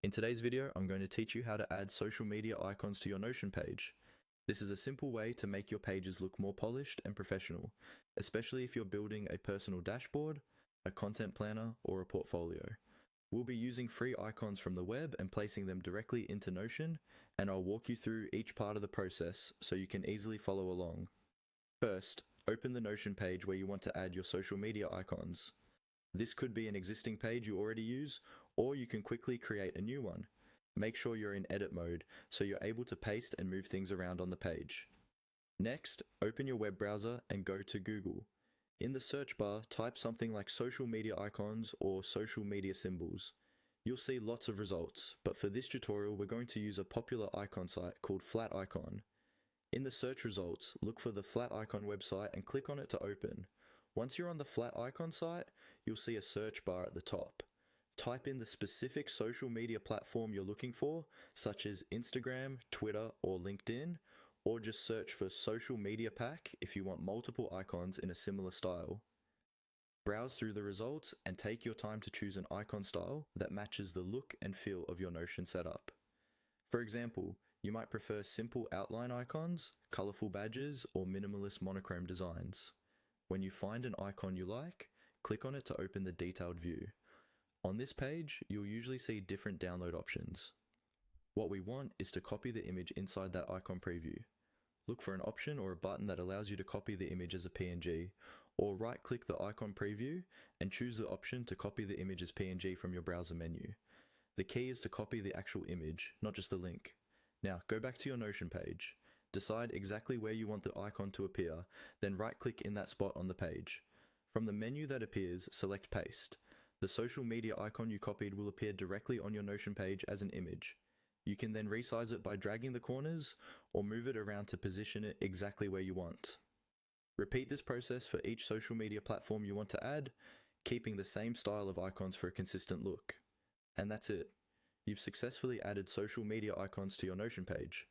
In today's video, I'm going to teach you how to add social media icons to your Notion page. This is a simple way to make your pages look more polished and professional, especially if you're building a personal dashboard, a content planner, or a portfolio. We'll be using free icons from the web and placing them directly into Notion, and I'll walk you through each part of the process so you can easily follow along. First, open the Notion page where you want to add your social media icons. This could be an existing page you already use, or you can quickly create a new one. Make sure you're in edit mode so you're able to paste and move things around on the page. Next, open your web browser and go to Google. In the search bar, type something like social media icons or social media symbols. You'll see lots of results, but for this tutorial we're going to use a popular icon site called Flaticon. In the search results, look for the Flaticon website and click on it to open. Once you're on the Flaticon site, you'll see a search bar at the top. Type in the specific social media platform you're looking for, such as Instagram, Twitter, or LinkedIn, or just search for Social Media Pack if you want multiple icons in a similar style. Browse through the results and take your time to choose an icon style that matches the look and feel of your Notion setup. For example, you might prefer simple outline icons, colorful badges, or minimalist monochrome designs. When you find an icon you like, click on it to open the detailed view. On this page, you'll usually see different download options. What we want is to copy the image inside that icon preview. Look for an option or a button that allows you to copy the image as a PNG, or right-click the icon preview and choose the option to copy the image as PNG from your browser menu. The key is to copy the actual image, not just the link. Now, go back to your Notion page. Decide exactly where you want the icon to appear, then right-click in that spot on the page. From the menu that appears, select Paste. The social media icon you copied will appear directly on your Notion page as an image. You can then resize it by dragging the corners, or move it around to position it exactly where you want. Repeat this process for each social media platform you want to add, keeping the same style of icons for a consistent look. And that's it. You've successfully added social media icons to your Notion page.